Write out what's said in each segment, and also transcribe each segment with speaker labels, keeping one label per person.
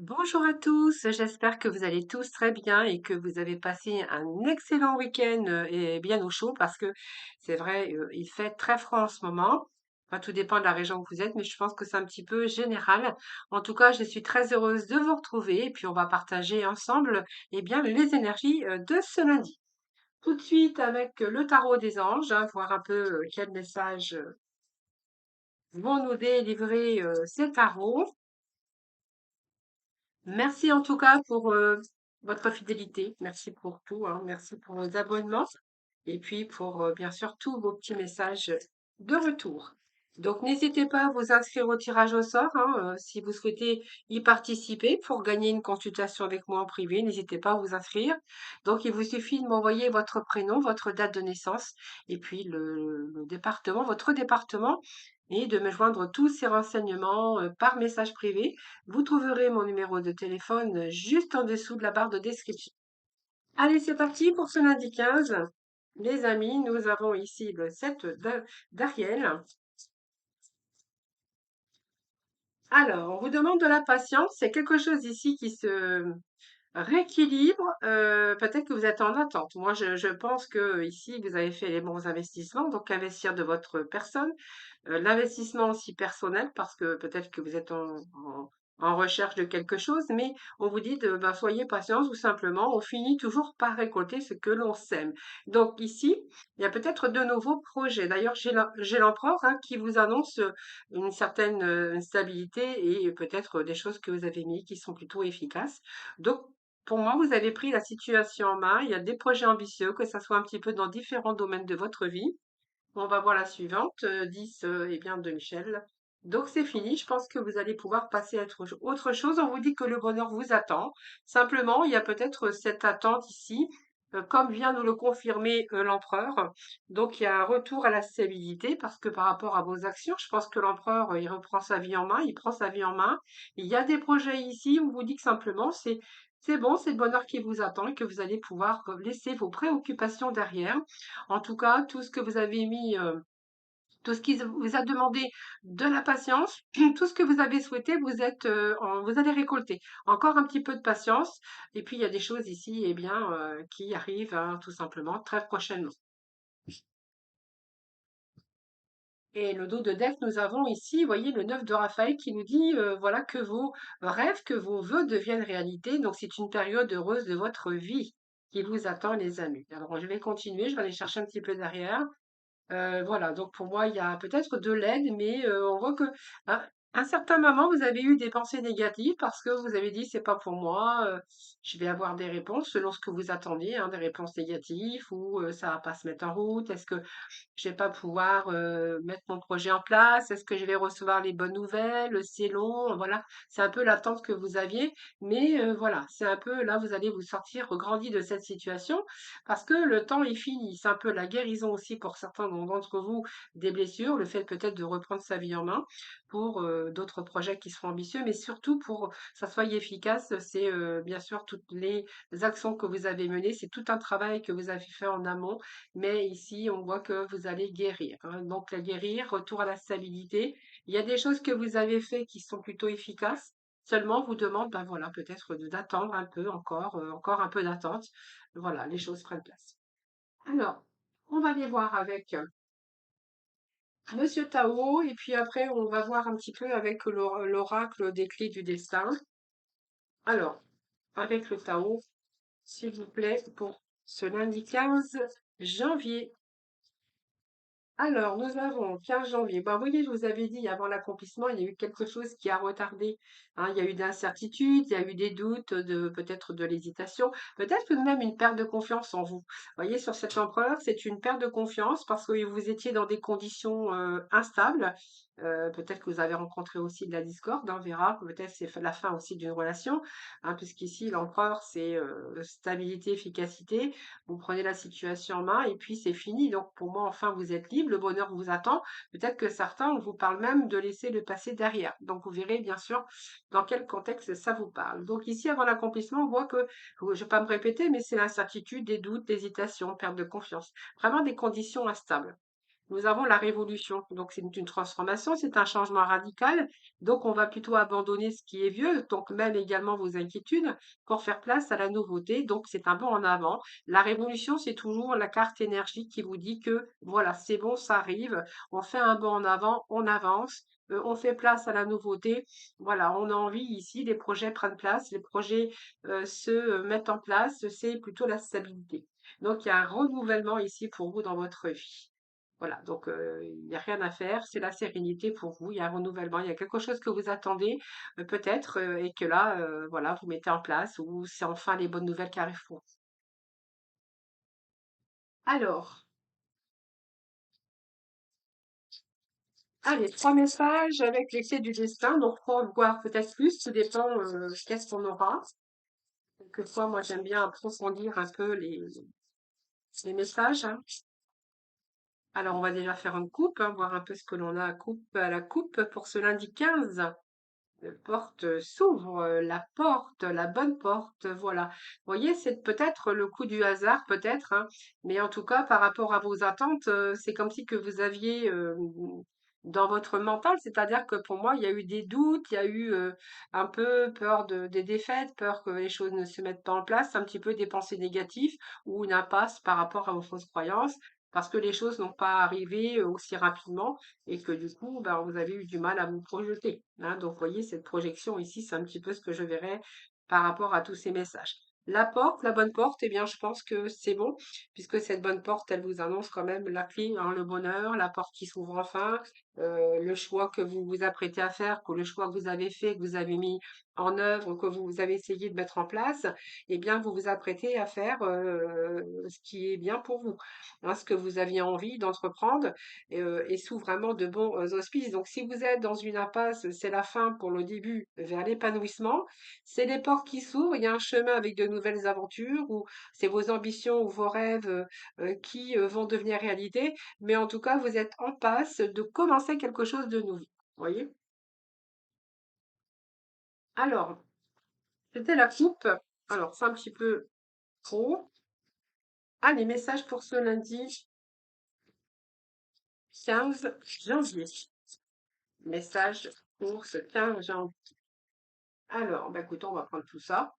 Speaker 1: Bonjour à tous, j'espère que vous allez tous très bien et que vous avez passé un excellent week-end et bien au chaud parce que c'est vrai, il fait très froid en ce moment. Enfin, tout dépend de la région où vous êtes, mais je pense que c'est un petit peu général. En tout cas, je suis très heureuse de vous retrouver et puis on va partager ensemble bien, les énergies de ce lundi. Tout de suite avec le tarot des anges, hein, voir un peu quels messages vont nous délivrer ces tarots. Merci en tout cas pour votre fidélité. Merci pour tout, hein. Merci pour vos abonnements et puis pour bien sûr tous vos petits messages de retour. Donc n'hésitez pas à vous inscrire au tirage au sort hein, si vous souhaitez y participer pour gagner une consultation avec moi en privé. N'hésitez pas à vous inscrire. Donc il vous suffit de m'envoyer votre prénom, votre date de naissance et puis le département, votre département et de me joindre tous ces renseignements par message privé. Vous trouverez mon numéro de téléphone juste en dessous de la barre de description. Allez, c'est parti pour ce lundi 15. Les amis, nous avons ici le 7 d'Ariel. Alors, on vous demande de la patience. C'est quelque chose ici qui se rééquilibre. Peut-être que vous êtes en attente. Moi, je pense que ici, vous avez fait les bons investissements. Donc, investir de votre personne. L'investissement aussi personnel, parce que peut-être que vous êtes en recherche de quelque chose, mais on vous dit de ben, soyez patients, tout simplement, on finit toujours par récolter ce que l'on sème. Donc ici, il y a peut-être de nouveaux projets. D'ailleurs, j'ai l'empereur hein, qui vous annonce une certaine stabilité et peut-être des choses que vous avez mis qui sont plutôt efficaces. Donc, pour moi, vous avez pris la situation en main. Il y a des projets ambitieux, que ça soit un petit peu dans différents domaines de votre vie. On va voir la suivante, 10 bien de Michel. Donc c'est fini, je pense que vous allez pouvoir passer à autre chose. On vous dit que le bonheur vous attend. Simplement, il y a peut-être cette attente ici, comme vient nous le confirmer l'empereur. Donc il y a un retour à la stabilité parce que par rapport à vos actions, je pense que l'empereur, il reprend sa vie en main, il prend sa vie en main. Il y a des projets ici, on vous dit que simplement c'est bon, c'est le bonheur qui vous attend et que vous allez pouvoir laisser vos préoccupations derrière. En tout cas, tout ce que vous avez mis, tout ce qui vous a demandé de la patience, tout ce que vous avez souhaité, vous allez récolter. Encore un petit peu de patience, et puis il y a des choses ici, qui arrivent hein, tout simplement très prochainement. Et le dos de deck, nous avons ici, vous voyez, le 9 de Raphaël qui nous dit, voilà, que vos rêves, que vos vœux deviennent réalité. Donc c'est une période heureuse de votre vie qui vous attend, les amis. Alors je vais continuer, je vais aller chercher un petit peu derrière. Voilà, donc pour moi, il y a peut-être de l'aide, mais on voit que à un certain moment, vous avez eu des pensées négatives parce que vous avez dit: «C'est pas pour moi, je vais avoir des réponses selon ce que vous attendiez, hein, des réponses négatives ou ça va pas se mettre en route. Est-ce que je vais pas pouvoir, mettre mon projet en place? Est-ce que je vais recevoir les bonnes nouvelles? C'est long», voilà. C'est un peu l'attente que vous aviez, mais voilà, c'est un peu là, vous allez vous sortir grandi de cette situation parce que le temps est fini. C'est un peu la guérison aussi pour certains d'entre vous des blessures, le fait peut-être de reprendre sa vie en main pour d'autres projets qui seront ambitieux, mais surtout pour que ça soit efficace, c'est bien sûr toutes les actions que vous avez menées, c'est tout un travail que vous avez fait en amont, mais ici on voit que vous allez guérir, hein. Donc la guérir, retour à la stabilité. Il y a des choses que vous avez fait qui sont plutôt efficaces. Seulement, on vous demande, ben voilà, peut-être d'attendre un peu encore, encore un peu d'attente. Voilà, les choses prennent place. Alors, on va aller voir avec Monsieur Tao, et puis après, on va voir un petit peu avec l'oracle des clés du destin. Alors, avec le Tao, s'il vous plaît, pour ce lundi 15 janvier. Alors, nous avons 15 janvier. Bah, vous voyez, je vous avais dit, avant l'accomplissement, il y a eu quelque chose qui a retardé. Hein. Il y a eu de l'incertitude, il y a eu des doutes, peut-être de l'hésitation, peut-être tout de même une perte de confiance en vous. Vous voyez, sur cet empereur, c'est une perte de confiance parce que vous étiez dans des conditions instables. Peut-être que vous avez rencontré aussi de la discorde, hein, on verra. Peut-être c'est la fin aussi d'une relation, hein, puisqu'ici, l'empereur, c'est stabilité, efficacité. Vous prenez la situation en main et puis c'est fini. Donc pour moi, enfin, vous êtes libre, le bonheur vous attend. Peut-être que certains, on vous parle même de laisser le passé derrière. Donc vous verrez bien sûr dans quel contexte ça vous parle. Donc ici, avant l'accomplissement, on voit que, je ne vais pas me répéter, mais c'est l'incertitude, des doutes, l'hésitation, perte de confiance. Vraiment des conditions instables. nous avons la révolution. Donc, c'est une transformation, c'est un changement radical. Donc, on va plutôt abandonner ce qui est vieux, donc même également vos inquiétudes, pour faire place à la nouveauté. Donc, c'est un bond en avant. La révolution, c'est toujours la carte énergie qui vous dit que, voilà, c'est bon, ça arrive. On fait un bond en avant, on avance. On fait place à la nouveauté. Voilà, on a envie ici, les projets prennent place, les projets se mettent en place, c'est plutôt la stabilité. Donc, il y a un renouvellement ici pour vous dans votre vie. Voilà, donc il n'y a rien à faire, c'est la sérénité pour vous, il y a un renouvellement, il y a quelque chose que vous attendez peut-être et que là, voilà, vous mettez en place ou c'est enfin les bonnes nouvelles qui arrivent pour vous. Alors, allez, 3 messages avec les clés du destin, donc pour voir peut-être plus, tout dépend qu'est-ce qu'on aura. Quelquefois, moi j'aime bien approfondir un peu les messages, hein. Alors, on va déjà faire une coupe, hein, voir un peu ce que l'on a à la coupe pour ce lundi 15. Porte s'ouvre, la porte, la bonne porte, voilà. Vous voyez, c'est peut-être le coup du hasard, peut-être, hein, mais en tout cas, par rapport à vos attentes, c'est comme si que vous aviez dans votre mental, c'est-à-dire que pour moi, il y a eu des doutes, il y a eu un peu peur des défaites, peur que les choses ne se mettent pas en place, un petit peu des pensées négatives ou une impasse par rapport à vos fausses croyances, parce que les choses n'ont pas arrivé aussi rapidement et que du coup, ben, vous avez eu du mal à vous projeter, hein. Donc, vous voyez, cette projection ici, c'est un petit peu ce que je verrais par rapport à tous ces messages. La porte, la bonne porte, eh bien, je pense que c'est bon, puisque cette bonne porte, elle vous annonce quand même la clé, hein, le bonheur, la porte qui s'ouvre enfin, le choix que vous vous apprêtez à faire, que le choix que vous avez fait, que vous avez mis en œuvre, que vous avez essayé de mettre en place, eh bien, vous vous apprêtez à faire ce qui est bien pour vous, hein, ce que vous aviez envie d'entreprendre et sous vraiment de bons auspices. Donc, si vous êtes dans une impasse, c'est la fin pour le début vers l'épanouissement. C'est les portes qui s'ouvrent, il y a un chemin avec de nouvelles aventures ou c'est vos ambitions ou vos rêves qui vont devenir réalité. Mais en tout cas, vous êtes en passe de commencer quelque chose de nouveau. Vous voyez? Alors, c'était la coupe. Alors, c'est un petit peu trop. Ah, les messages pour ce lundi 15 janvier. Message pour ce 15 janvier. Alors, bah, écoutez, on va prendre tout ça.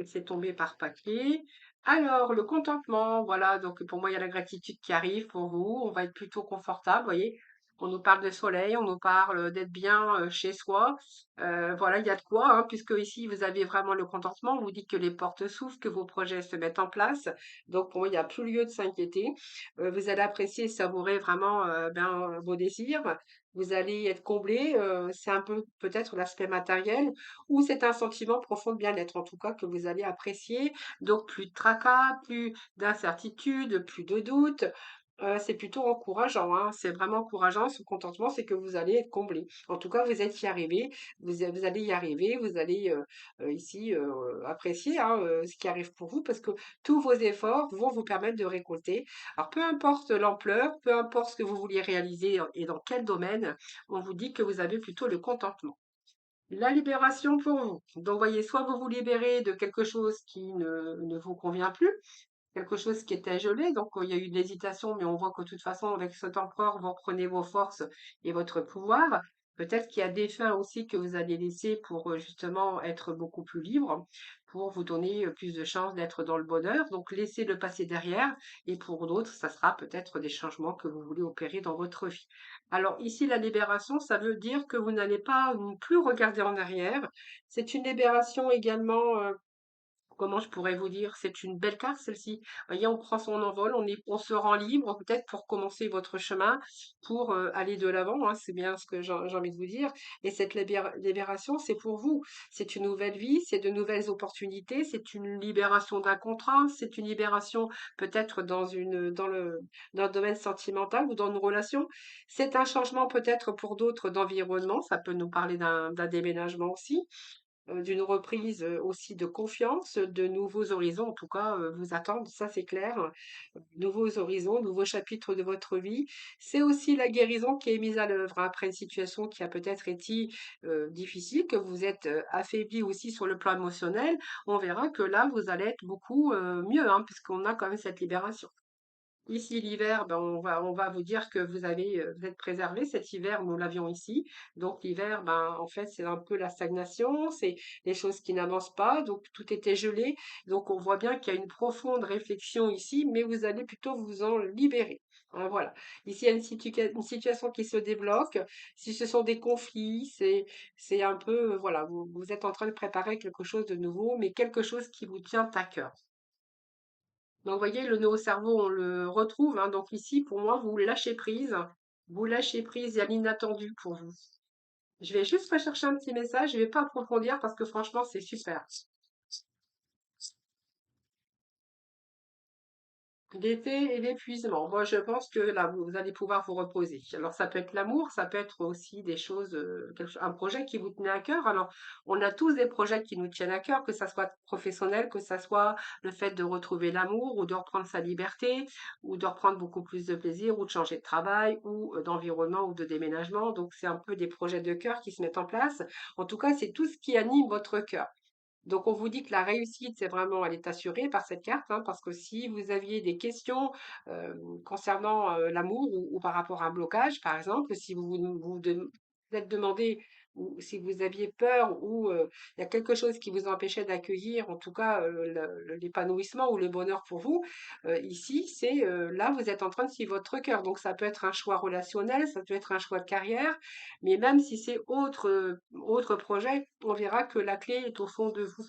Speaker 1: C'est tombé par paquet. Alors, le contentement, voilà, donc pour moi, il y a la gratitude qui arrive pour vous. On va être plutôt confortable, vous voyez. On nous parle de soleil, on nous parle d'être bien chez soi. Voilà, il y a de quoi, hein, puisque ici, vous avez vraiment le contentement. On vous dit que les portes s'ouvrent, que vos projets se mettent en place. Donc, pour moi, il n'y a plus lieu de s'inquiéter. Vous allez apprécier et savourer vraiment ben, vos désirs. Vous allez être comblé. C'est un peu peut-être l'aspect matériel ou c'est un sentiment profond de bien-être, en tout cas, que vous allez apprécier. Donc, plus de tracas, plus d'incertitude, plus de doutes. C'est plutôt encourageant, hein. C'est vraiment encourageant. Ce contentement, c'est que vous allez être comblé. En tout cas, vous êtes y arrivé. Vous allez y arriver. Vous allez ici apprécier hein, ce qui arrive pour vous parce que tous vos efforts vont vous permettre de récolter. Alors, peu importe l'ampleur, peu importe ce que vous vouliez réaliser et dans quel domaine, on vous dit que vous avez plutôt le contentement. La libération pour vous. Donc, voyez, soit vous vous libérez de quelque chose qui ne vous convient plus, quelque chose qui était gelé. Donc, il y a eu de l'hésitation, mais on voit que de toute façon, avec cet empereur, vous reprenez vos forces et votre pouvoir. Peut-être qu'il y a des fins aussi que vous allez laisser pour justement être beaucoup plus libre, pour vous donner plus de chances d'être dans le bonheur. Donc, laissez le passé derrière. Et pour d'autres, ça sera peut-être des changements que vous voulez opérer dans votre vie. Alors, ici, la libération, ça veut dire que vous n'allez pas non plus regarder en arrière. C'est une libération également comment je pourrais vous dire? C'est une belle carte celle-ci. Vous voyez, on prend son envol, on se rend libre peut-être pour commencer votre chemin, pour aller de l'avant, hein, c'est bien ce que j'ai envie de vous dire. Et cette libération, c'est pour vous. C'est une nouvelle vie, c'est de nouvelles opportunités, c'est une libération d'un contrat, c'est une libération peut-être dans le domaine sentimental ou dans une relation. C'est un changement peut-être pour d'autres d'environnement, ça peut nous parler d'un déménagement aussi d'une reprise aussi de confiance, de nouveaux horizons, en tout cas, vous attendent, ça c'est clair. Nouveaux horizons, nouveaux chapitres de votre vie. C'est aussi la guérison qui est mise à l'œuvre hein, après une situation qui a peut-être été difficile, que vous êtes affaibli aussi sur le plan émotionnel. On verra que là, vous allez être beaucoup mieux, hein, puisqu'on a quand même cette libération. Ici, l'hiver, ben, on va vous dire que vous êtes préservé. Cet hiver, nous l'avions ici. Donc, l'hiver, ben, en fait, c'est un peu la stagnation, c'est les choses qui n'avancent pas. Donc, tout était gelé. Donc, on voit bien qu'il y a une profonde réflexion ici, mais vous allez plutôt vous en libérer. Hein, voilà. Ici, il y a une situation qui se débloque. Si ce sont des conflits, c'est un peu, voilà, vous êtes en train de préparer quelque chose de nouveau, mais quelque chose qui vous tient à cœur. Donc, vous voyez, le nœud au cerveau, on le retrouve, hein. Donc ici, pour moi, vous lâchez prise. Vous lâchez prise, il y a l'inattendu pour vous. Je vais juste rechercher un petit message, je ne vais pas approfondir parce que franchement, c'est super. L'été et l'épuisement. Moi, je pense que là, vous allez pouvoir vous reposer. Alors, ça peut être l'amour, ça peut être aussi des choses, un projet qui vous tenait à cœur. Alors, on a tous des projets qui nous tiennent à cœur, que ça soit professionnel, que ça soit le fait de retrouver l'amour ou de reprendre sa liberté, ou de reprendre beaucoup plus de plaisir, ou de changer de travail, ou d'environnement, ou de déménagement. Donc, c'est un peu des projets de cœur qui se mettent en place. En tout cas, c'est tout ce qui anime votre cœur. Donc, on vous dit que la réussite, c'est vraiment, elle est assurée par cette carte, hein, parce que si vous aviez des questions concernant l'amour ou par rapport à un blocage, par exemple, si vous êtes demandé ou si vous aviez peur ou il y a quelque chose qui vous empêchait d'accueillir, en tout cas, l'épanouissement ou le bonheur pour vous, ici, c'est là, vous êtes en train de suivre votre cœur. Donc, ça peut être un choix relationnel, ça peut être un choix de carrière, mais même si c'est autre projet, on verra que la clé est au fond de vous.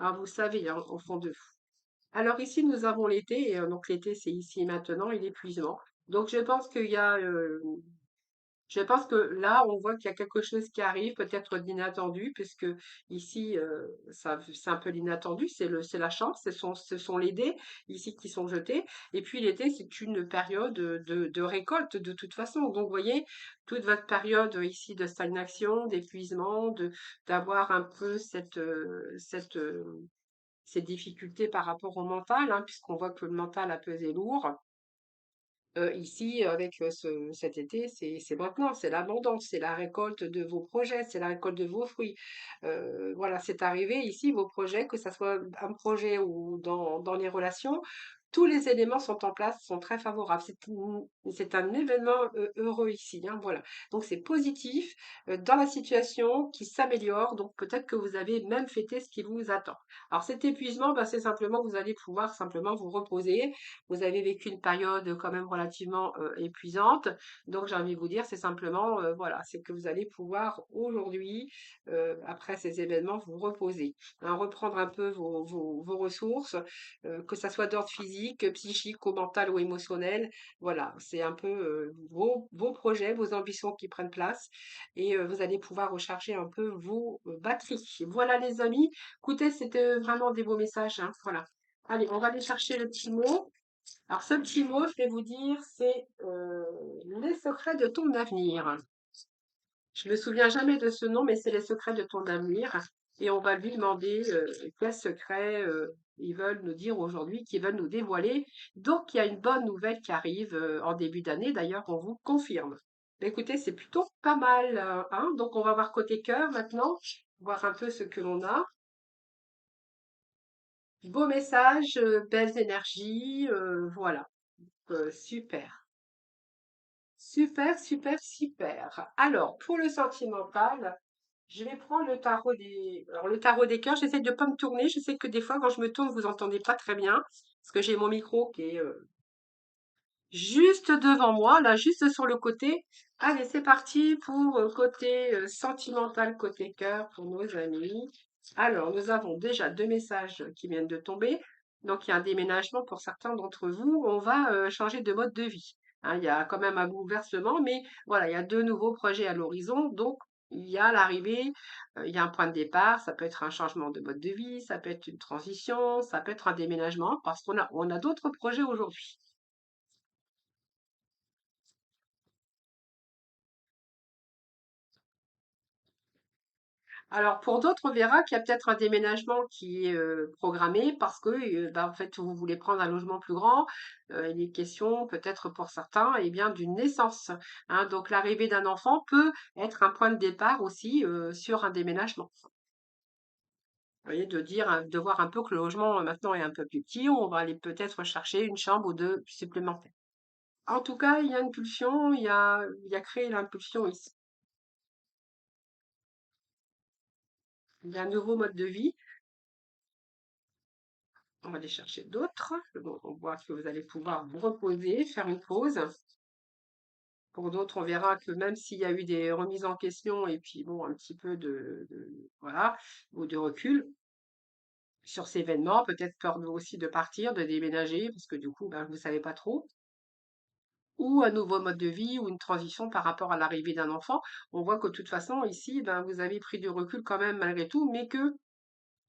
Speaker 1: Ah, vous savez, hein, au fond de vous. Alors ici, nous avons l'été, et donc l'été, c'est ici et maintenant, et l'épuisement. Donc je pense que là, on voit qu'il y a quelque chose qui arrive, peut-être d'inattendu, puisque ici, c'est un peu l'inattendu, c'est la chance, ce sont les dés ici qui sont jetés. Et puis l'été, c'est une période de récolte de toute façon. Donc, vous voyez, toute votre période ici de stagnation, d'épuisement, d'avoir un peu ces difficultés par rapport au mental, hein, puisqu'on voit que le mental a pesé lourd. Ici, avec cet été, c'est maintenant, c'est l'abondance, c'est la récolte de vos projets, c'est la récolte de vos fruits. Voilà, c'est arrivé ici, vos projets, que ça soit un projet ou dans les relations, tous les éléments sont en place, sont très favorables. C'est un événement heureux ici, hein, voilà. Donc c'est positif dans la situation qui s'améliore. Donc peut-être que vous avez même fêté ce qui vous attend. Alors cet épuisement, ben, c'est simplement, vous allez pouvoir simplement vous reposer. Vous avez vécu une période quand même relativement épuisante. Donc, j'ai envie de vous dire, c'est simplement, voilà, c'est que vous allez pouvoir aujourd'hui, après ces événements, vous reposer, hein, reprendre un peu vos ressources, que ça soit d'ordre physique, psychique, ou mental ou émotionnel. Voilà, c'est un peu vos projets, vos ambitions qui prennent place et vous allez pouvoir recharger un peu vos batteries. Voilà, les amis. Écoutez, c'était vraiment des beaux messages, hein, voilà. Allez, on va aller chercher le petit mot. Alors, ce petit mot, je vais vous dire, c'est les secrets de ton avenir. Je me souviens jamais de ce nom, mais c'est les secrets de ton avenir. Et on va lui demander quels secrets ils veulent nous dire aujourd'hui, qu'ils veulent nous dévoiler. Donc, il y a une bonne nouvelle qui arrive en début d'année. D'ailleurs, on vous confirme. Mais écoutez, c'est plutôt pas mal, hein. Donc, on va voir côté cœur maintenant, voir un peu ce que l'on a. Beau message, belles énergies, voilà. Super. Super, super, super. Alors, pour le sentimental, je vais prendre le tarot des... Alors, le tarot des cœurs, j'essaie de ne pas me tourner. Je sais que des fois, quand je me tourne, vous entendez pas très bien, parce que j'ai mon micro qui est juste devant moi, là, juste sur le côté. Allez, c'est parti pour côté sentimental, côté cœur, pour nos amis. Alors, nous avons déjà deux messages qui viennent de tomber. Donc, il y a un déménagement pour certains d'entre vous. On va changer de mode de vie. Hein, il y a quand même un bouleversement, mais voilà, il y a deux nouveaux projets à l'horizon. Donc, il y a l'arrivée, il y a un point de départ. Ça peut être un changement de mode de vie, ça peut être une transition, ça peut être un déménagement, parce qu'on a d'autres projets aujourd'hui. Alors pour d'autres, on verra qu'il y a peut-être un déménagement qui est programmé parce que bah, en fait vous voulez prendre un logement plus grand. Il est question peut-être pour certains eh bien d'une naissance, hein. Donc l'arrivée d'un enfant peut être un point de départ aussi sur un déménagement. Vous voyez, de dire, de voir un peu que le logement maintenant est un peu plus petit, on va aller peut-être chercher une chambre ou deux supplémentaires. En tout cas, il y a une pulsion, il y a créé l'impulsion ici. Il y a un nouveau mode de vie. On va aller chercher d'autres. Bon, on voit que vous allez pouvoir vous reposer, faire une pause. Pour d'autres, on verra que même s'il y a eu des remises en question et puis bon, un petit peu voilà, ou de recul sur ces événements, peut-être peur aussi de partir, de déménager, parce que du coup, ben, vous savez pas trop, ou un nouveau mode de vie ou une transition par rapport à l'arrivée d'un enfant. On voit que de toute façon, ici, ben, vous avez pris du recul quand même malgré tout, mais que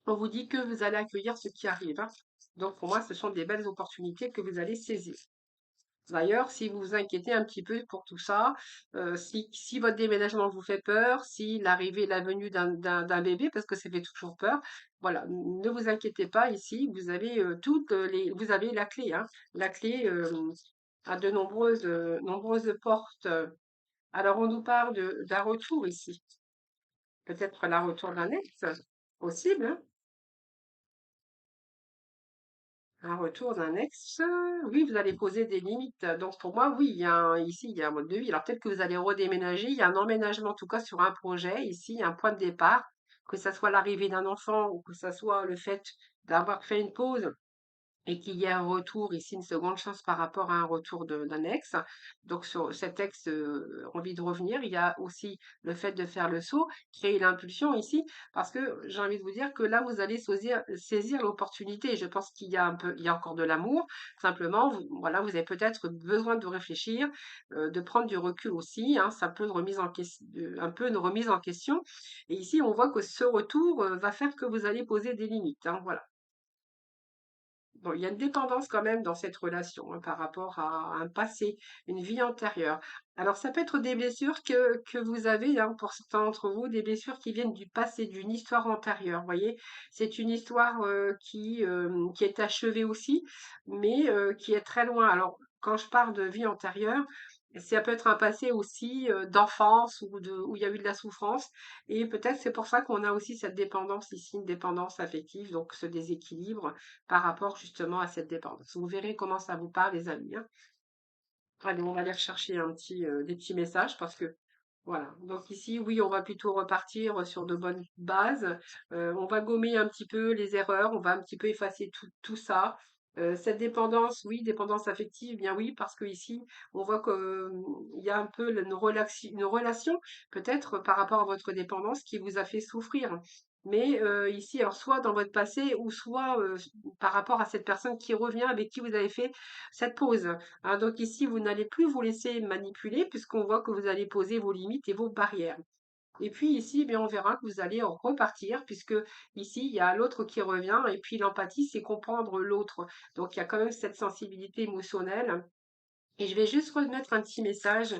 Speaker 1: on vous dit que vous allez accueillir ce qui arrive, hein. Donc pour moi, ce sont des belles opportunités que vous allez saisir. D'ailleurs, si vous vous inquiétez un petit peu pour tout ça, si votre déménagement vous fait peur, si l'arrivée, la venue d'un bébé, parce que ça fait toujours peur, voilà, ne vous inquiétez pas. Ici, vous avez vous avez la clé, hein, la clé à de nombreuses portes. Alors, on nous parle d'un retour ici, peut-être la retour d'un ex, possible, hein. Un retour d'un ex, oui, vous allez poser des limites. Donc pour moi, oui, ici, il y a un mode de vie. Alors peut-être que vous allez redéménager. Il y a un emménagement, en tout cas, sur un projet. Ici, il y a un point de départ, que ça soit l'arrivée d'un enfant ou que ça soit le fait d'avoir fait une pause et qu'il y ait un retour, ici une seconde chance par rapport à un retour d'un ex. Donc sur cet ex envie de revenir, il y a aussi le fait de faire le saut, créer l'impulsion ici, parce que j'ai envie de vous dire que là vous allez saisir l'opportunité. Je pense qu'il y a il y a encore de l'amour. Simplement, voilà, vous avez peut-être besoin de réfléchir, de prendre du recul aussi, hein, c'est un peu un peu une remise en question. Et ici, on voit que ce retour va faire que vous allez poser des limites, hein, voilà. Bon, il y a une dépendance quand même dans cette relation, hein, par rapport à un passé, une vie antérieure. Alors, ça peut être des blessures que vous avez, hein, pour certains d'entre vous, des blessures qui viennent du passé, d'une histoire antérieure. Vous voyez, c'est une histoire qui est achevée aussi, mais qui est très loin. Alors, quand je parle de vie antérieure, ça peut être un passé aussi d'enfance où il y a eu de la souffrance. Et peut-être c'est pour ça qu'on a aussi cette dépendance ici, une dépendance affective, donc ce déséquilibre par rapport justement à cette dépendance. Vous verrez comment ça vous parle, les amis, hein. Allez, on va aller rechercher des petits messages parce que voilà. Donc ici, oui, on va plutôt repartir sur de bonnes bases. On va gommer un petit peu les erreurs, on va un petit peu effacer tout ça. Cette dépendance, oui, dépendance affective, bien oui, parce que ici, on voit qu'il y a un peu une relation, peut-être par rapport à votre dépendance, qui vous a fait souffrir. Mais ici, alors soit dans votre passé, ou soit par rapport à cette personne qui revient, avec qui vous avez fait cette pause. Hein, donc ici, vous n'allez plus vous laisser manipuler puisqu'on voit que vous allez poser vos limites et vos barrières. Et puis ici, eh bien, on verra que vous allez en repartir puisque ici, il y a l'autre qui revient et puis l'empathie, c'est comprendre l'autre. Donc il y a quand même cette sensibilité émotionnelle. Et je vais juste remettre un petit message.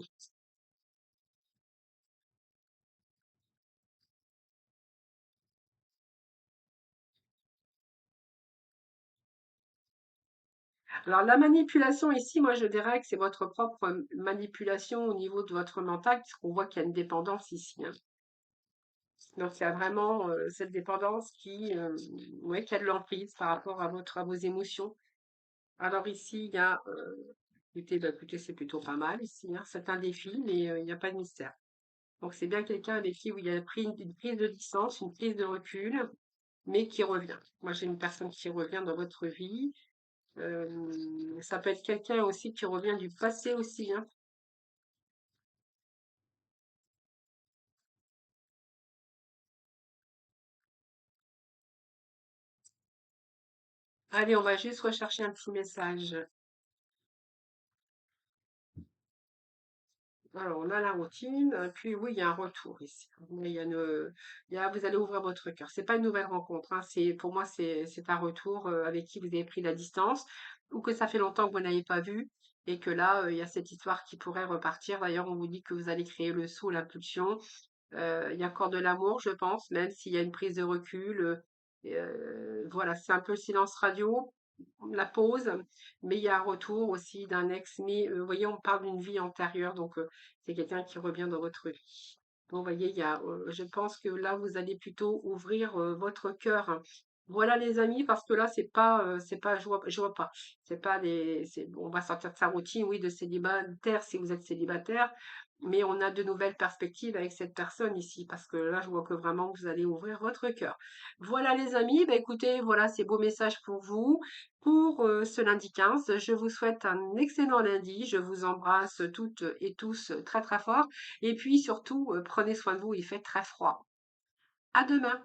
Speaker 1: Alors la manipulation ici, moi je dirais que c'est votre propre manipulation au niveau de votre mental puisqu'on voit qu'il y a une dépendance ici, hein. Donc, il y a vraiment cette dépendance ouais, qui a de l'emprise par rapport à vos émotions. Alors ici, il y a, écoutez, bah, écoutez, c'est plutôt pas mal ici, hein. C'est un défi, mais il n'y a pas de mystère. Donc, c'est bien quelqu'un avec qui où il y a pris une prise de distance, une prise de recul, mais qui revient. Moi, j'ai une personne qui revient dans votre vie. Ça peut être quelqu'un aussi qui revient du passé aussi, hein. Allez, on va juste rechercher un petit message. Alors, on a la routine, puis oui, il y a un retour ici. Vous allez ouvrir votre cœur. C'est pas une nouvelle rencontre, hein. Pour moi, c'est un retour avec qui vous avez pris la distance, ou que ça fait longtemps que vous n'avez pas vu, et que là, il y a cette histoire qui pourrait repartir. D'ailleurs, on vous dit que vous allez créer le saut, l'impulsion. Il y a encore de l'amour, je pense, même s'il y a une prise de recul. Voilà, c'est un peu le silence radio, la pause, mais il y a un retour aussi d'un ex. Mais vous voyez, on parle d'une vie antérieure, donc c'est quelqu'un qui revient dans votre vie. Donc, vous voyez, je pense que là, vous allez plutôt ouvrir votre cœur, hein. Voilà les amis, parce que là c'est pas je vois pas. C'est pas des c'est on va sortir de sa routine, oui, de célibataire si vous êtes célibataire, mais on a de nouvelles perspectives avec cette personne ici parce que là je vois que vraiment vous allez ouvrir votre cœur. Voilà les amis, bah écoutez, voilà ces beaux messages pour vous pour ce lundi 15. Je vous souhaite un excellent lundi. Je vous embrasse toutes et tous très très fort et puis surtout prenez soin de vous, il fait très froid. À demain.